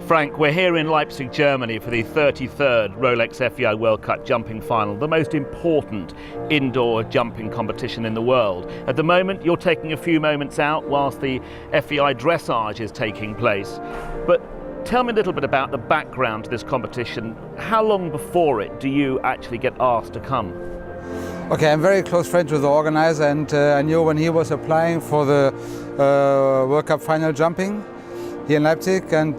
Frank, we're here in Leipzig, Germany for the 33rd Rolex FEI World Cup jumping final, the most important indoor jumping competition in the world. At the moment, you're taking a few moments out whilst the FEI dressage is taking place. But tell me a little bit about the background to this competition. How long before it do you actually get asked to come? Okay, I'm very close friends with the organizer, and I knew when he was applying for the World Cup final jumping here in Leipzig, and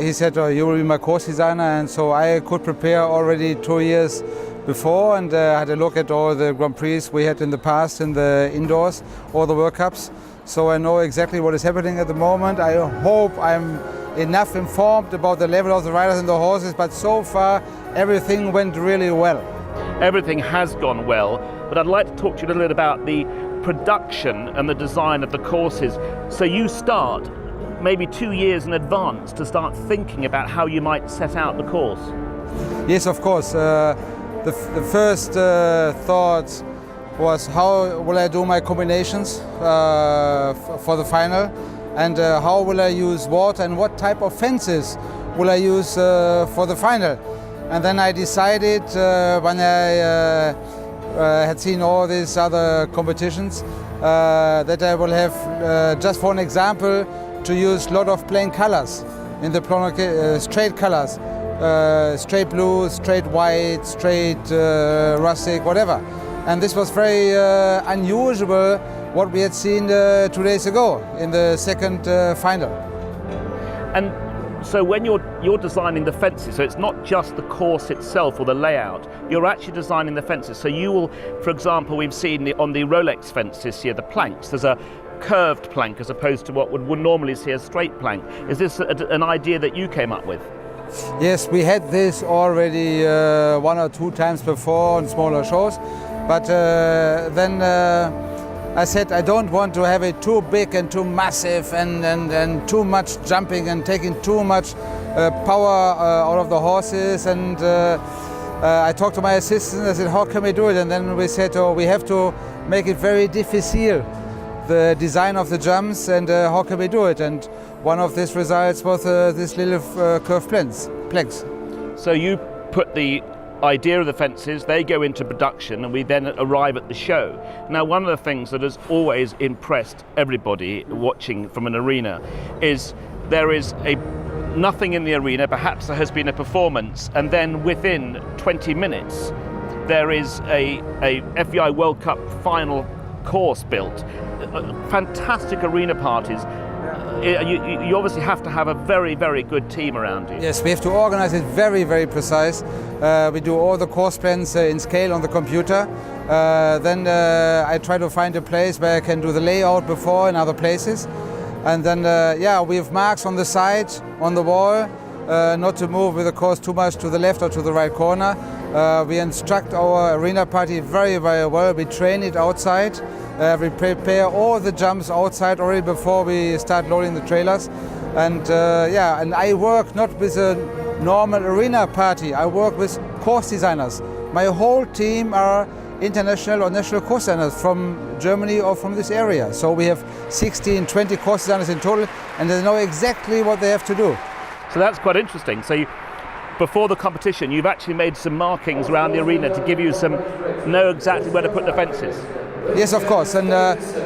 he said, you will be my course designer, and so I could prepare already 2 years before, and had a look at all the Grand Prix we had in the past in the indoors, all the World Cups, so I know exactly what is happening at the moment. I hope I'm enough informed about the level of the riders and the horses, but so far everything went really well. Everything has gone well, but I'd like to talk to you a little bit about the production and the design of the courses. So you start maybe 2 years in advance to start thinking about how you might set out the course. Yes, of course. The first thought was, how will I do my combinations for the final, and how will I use water, and what type of fences will I use for the final. And then I decided, when I had seen all these other competitions, that I will have, just for an example, to use a lot of plain colors in the straight colors, straight blue, straight white, straight rustic, whatever. And this was very unusual what we had seen 2 days ago in the second final. And so when you're designing the fences, so it's not just the course itself or the layout, you're actually designing the fences. So you will, for example, we've seen on the Rolex fences here, the planks, there's a curved plank as opposed to what would normally see as straight plank. Is this an idea that you came up with? Yes, we had this already 1 or 2 times before on smaller shows, but then I said I don't want to have it too big and too massive and too much jumping and taking too much power out of the horses, and I talked to my assistant. I said, how can we do it? And then we said, oh, we have to make it very difficile, the design of the jumps, and how can we do it? And one of these results was this little curved planks. So you put the idea of the fences, they go into production, and we then arrive at the show. Now, one of the things that has always impressed everybody watching from an arena is there is nothing in the arena, perhaps there has been a performance, and then within 20 minutes there is a FEI World Cup final course built. Fantastic arena parties. You obviously have to have a very, very good team around you. Yes, we have to organize it very, very precise. We do all the course plans in scale on the computer. Then I try to find a place where I can do the layout before in other places. And then, we have marks on the side, on the wall, not to move with the course too much to the left or to the right corner. We instruct our arena party very, very well. We train it outside. We prepare all the jumps outside already before we start loading the trailers. And and I work not with a normal arena party. I work with course designers. My whole team are international or national course designers from Germany or from this area. So we have 16, 20 course designers in total, and they know exactly what they have to do. So that's quite interesting. So before the competition, you've actually made some markings around the arena to give you know exactly where to put the fences. Yes, of course. And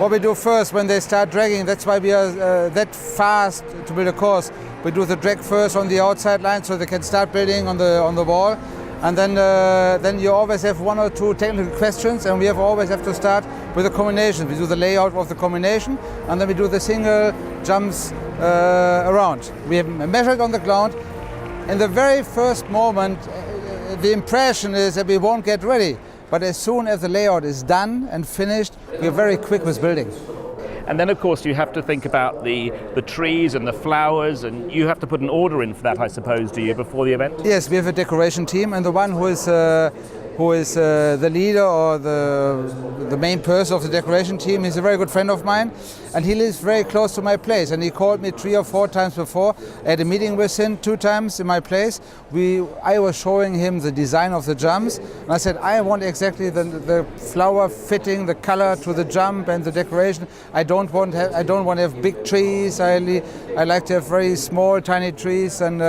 what we do first when they start dragging, that's why we are that fast to build a course. We do the drag first on the outside line so they can start building on the wall. And then you always have 1 or 2 technical questions, and we always have to start with the combination. We do the layout of the combination, and then we do the single jumps around. We have measured on the ground. In the very first moment, the impression is that we won't get ready. But as soon as the layout is done and finished, we're very quick with building. And then, of course, you have to think about the trees and the flowers, and you have to put an order in for that, I suppose, do you, before the event? Yes, we have a decoration team, and the one who is who is the leader or the main person of the decoration team. He's a very good friend of mine, and he lives very close to my place. And he called me 3 or 4 times before. I had a meeting with him 2 times in my place. I was showing him the design of the jumps, and I said, I want exactly the flower fitting the color to the jump and the decoration. I don't want to have big trees. I like to have very small, tiny trees, and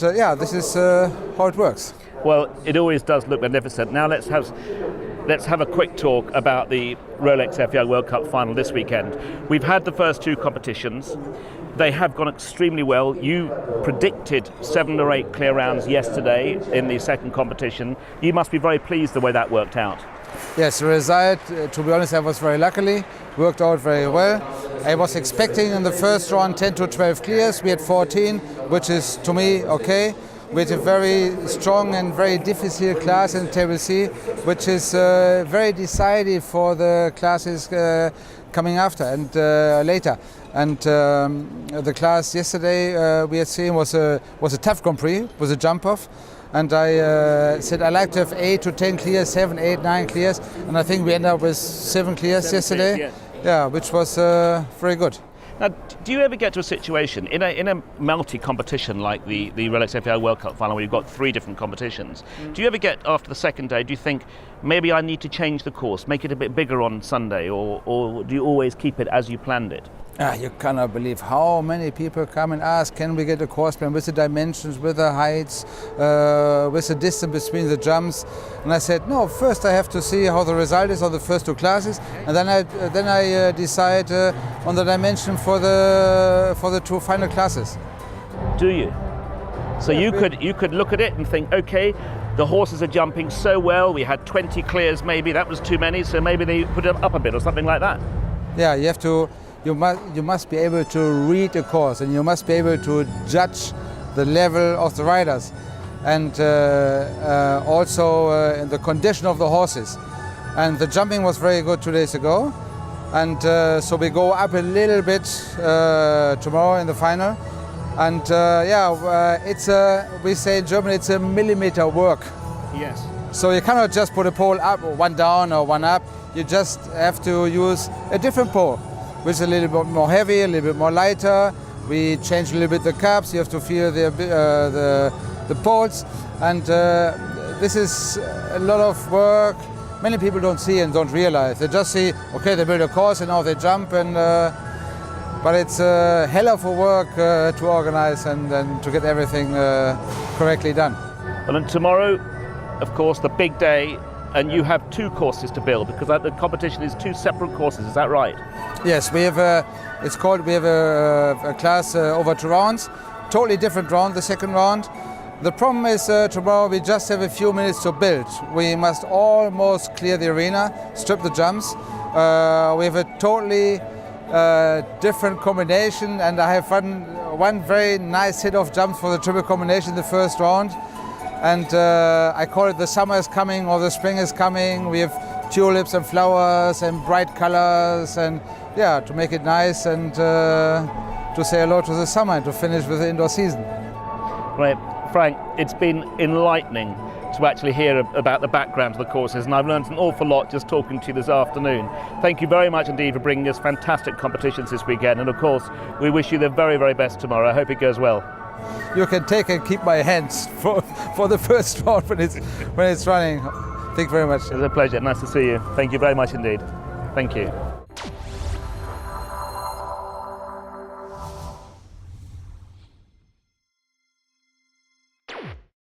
yeah, this is how it works. Well, it always does look magnificent. Now let's have a quick talk about the Rolex FEI World Cup final this weekend. We've had the first 2 competitions. They have gone extremely well. You predicted 7 or 8 clear rounds yesterday in the second competition. You must be very pleased the way that worked out. Yes, the result, to be honest, I was very luckily, worked out very well. I was expecting in the first round 10 to 12 clears. We had 14, which is, to me, okay. We had a very strong and very difficult class in Table C, which is very decisive for the classes coming after and later. And the class yesterday we had seen was a tough Grand Prix, was a jump off. And I said I like to have 8 to 10 clears, 7, 8, 9 clears, and I think we ended up with 7 clears yesterday. Yes. Yeah, which was very good. Now, do you ever get to a situation in a multi-competition like the Rolex FEI World Cup final where you've got 3 different competitions? Do you ever get, after the second day, do you think maybe I need to change the course, make it a bit bigger on Sunday, or do you always keep it as you planned it? You cannot believe how many people come and ask, can we get a course plan with the dimensions, with the heights, with the distance between the jumps? And I said, no, first I have to see how the result is on the first 2 classes, and then I decide on the dimension for the 2 final classes. Do you? So yeah, you could look at it and think, okay, the horses are jumping so well, we had 20 clears maybe, that was too many, so maybe they put it up a bit or something like that. Yeah, you must be able to read a course, and you must be able to judge the level of the riders, and also in the condition of the horses. And the jumping was very good 2 days ago, and so we go up a little bit tomorrow in the final. And we say in German, it's a millimeter work. Yes. So you cannot just put a pole up, or one down or one up. You just have to use a different pole, which is a little bit more heavy, a little bit more lighter. We change a little bit the caps. You have to feel the poles, and this is a lot of work. Many people don't see and don't realize. They just see, okay, they build a course and now they jump, and but it's a hell of a work to organize and to get everything correctly done. Well, and tomorrow, of course, the big day, and you have 2 courses to build because the competition is 2 separate courses. Is that right? Yes, we have a class over 2 rounds, totally different round, the second round. The problem is tomorrow we just have a few minutes to build. We must almost clear the arena, strip the jumps. We have a totally different combination, and I have one very nice hit of jumps for the triple combination in the first round. And I call it the summer is coming or the spring is coming. We have tulips and flowers and bright colors, and yeah, to make it nice and to say hello to the summer and to finish with the indoor season. Right, Frank, it's been enlightening to actually hear about the background to the courses, and I've learned an awful lot just talking to you this afternoon. Thank you very much indeed for bringing us fantastic competitions this weekend, and of course we wish you the very, very best tomorrow. I hope it goes well. You can take and keep my hands for the first round when it's running. Thank you very much. It was a pleasure. Nice to see you. Thank you very much indeed. Thank you.